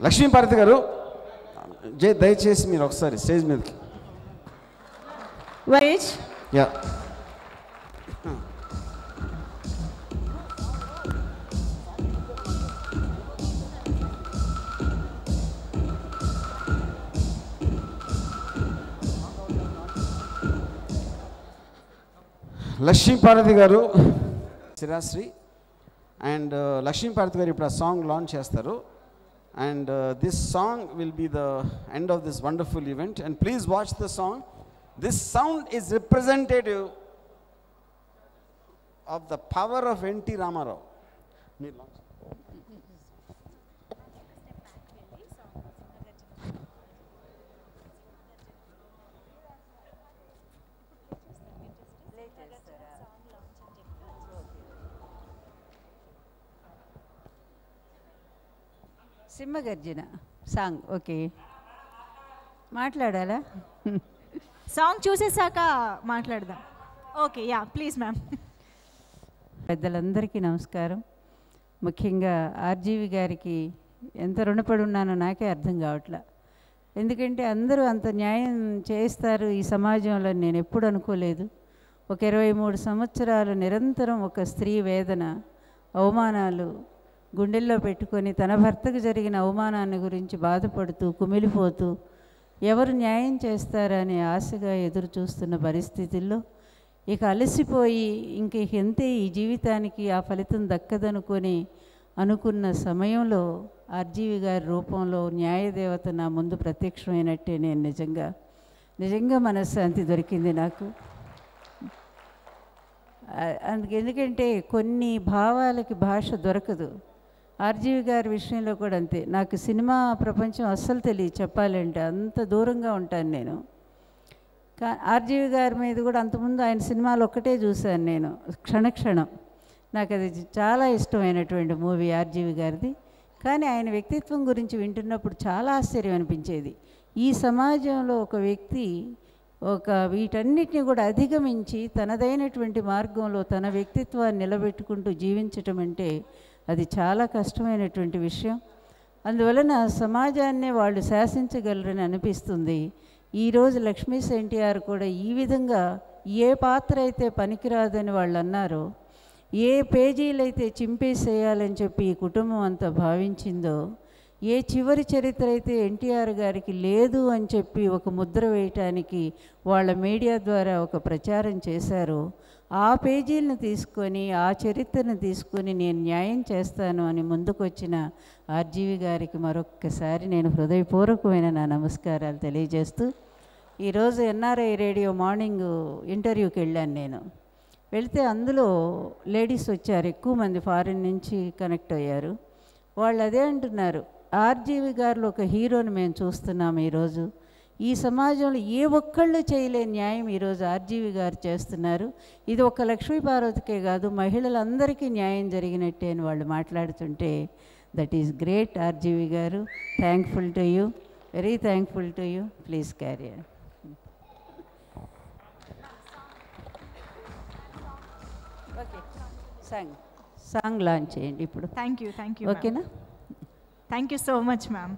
లక్ష్మీపార్వతి గారు దయచేసి మీరు ఒకసారి స్టేజ్ మీదకి. యా లక్ష్మీపార్వతి గారు శిరాశ్రీ అండ్ లక్ష్మీపార్వతి గారు ఇప్పుడు ఆ సాంగ్ లాంచ్ చేస్తారు. And this song will be the end of this wonderful event. And please watch the song. This sound is representative of the power of NT Rama Rao. Simhagarjana song. Okay, మాట్లాడాలా? Song చూసేసాక మాట్లాడదాం. Okay, yeah please ma'am. పెద్దలందరికీ నమస్కారం. ముఖ్యంగా RGV గారికి ఎంత రుణపడి ఉన్నానో నాకే అర్థం కావట్లా. ఎందుకంటే అందరూ అంత న్యాయం చేస్తారు ఈ సమాజంలో నేను ఎప్పుడు అనుకోలేదు. ఒక 23 సంవత్సరాలు నిరంతరం ఒక స్త్రీ వేదన, అవమానాలు గుండెల్లో పెట్టుకొని తన భర్తకు జరిగిన అవమానాన్ని గురించి బాధపడుతూ కుమిలిపోతూ ఎవరు న్యాయం చేస్తారని ఆశగా ఎదురు చూస్తున్న పరిస్థితుల్లో ఇక అలసిపోయి ఇంక ఎంతే ఈ జీవితానికి ఆ ఫలితం దక్కదనుకొని అనుకున్న సమయంలో ఆర్జీవి గారి రూపంలో న్యాయదేవత నా ముందు ప్రత్యక్షమైనట్టే నేను నిజంగా మనశ్శాంతి దొరికింది నాకు. ఎందుకంటే కొన్ని భావాలకి భాష దొరకదు. ఆర్జీవి గారి విషయంలో కూడా అంతే. నాకు సినిమా ప్రపంచం అస్సలు తెలియదు చెప్పాలంటే, అంత దూరంగా ఉంటాను నేను. ఆర్జీవి గారి మీద కూడా అంతకుముందు ఆయన సినిమాలు ఒక్కటే చూశాను నేను, క్షణక్షణం. నాకు అది చాలా ఇష్టమైనటువంటి మూవీ ఆర్జీవి గారిది. కానీ ఆయన వ్యక్తిత్వం గురించి వింటున్నప్పుడు చాలా ఆశ్చర్యం అనిపించేది. ఈ సమాజంలో ఒక వ్యక్తి వీటన్నిటిని కూడా అధిగమించి తనదైనటువంటి మార్గంలో తన వ్యక్తిత్వాన్ని నిలబెట్టుకుంటూ జీవించటం అంటే అది చాలా కష్టమైనటువంటి విషయం. అందువలన సమాజాన్నే వాళ్ళు శాసించగలరని అనిపిస్తుంది. ఈరోజు లక్ష్మీ ఎన్టీఆర్ కూడా ఈ విధంగా ఏ పాత్ర అయితే పనికిరాదని వాళ్ళు అన్నారో, ఏ పేజీలైతే చింపేసేయాలని చెప్పి ఈ కుటుంబం అంతా భావించిందో, ఏ చివరి చరిత్ర అయితే ఎన్టీఆర్ గారికి లేదు అని చెప్పి ఒక ముద్ర వేయటానికి వాళ్ళ మీడియా ద్వారా ఒక ప్రచారం చేశారో, ఆ పేజీలను తీసుకొని ఆ చరిత్రను తీసుకొని నేను న్యాయం చేస్తాను అని ముందుకొచ్చిన ఆర్జీవి గారికి మరొక్కసారి నేను హృదయపూర్వకమైన నా నమస్కారాలు తెలియజేస్తూ, ఈరోజు ఎన్ఆర్ఐ రేడియో మార్నింగ్ ఇంటర్వ్యూకి వెళ్ళాను నేను. వెళితే అందులో లేడీస్ వచ్చారు, ఎక్కువ మంది ఫారిన్ నుంచి కనెక్ట్ అయ్యారు. వాళ్ళు అదే అంటున్నారు, ఆర్జీవి గారిలో ఒక హీరోని మేము చూస్తున్నాము ఈరోజు. ఈ సమాజంలో ఏ ఒక్కళ్ళు చేయలేని న్యాయం ఈరోజు ఆర్జీవి గారు చేస్తున్నారు. ఇది ఒక లక్ష్మీపార్వతికే కాదు, మహిళలందరికీ న్యాయం జరిగినట్టే అని వాళ్ళు మాట్లాడుతుంటే, that is great RGV garu. Thankful to you, very thankful to you. Please carry on. Okay, song launch చేయండి ఇప్పుడు. Thank you. ఓకేనా? Thank you so much ma'am.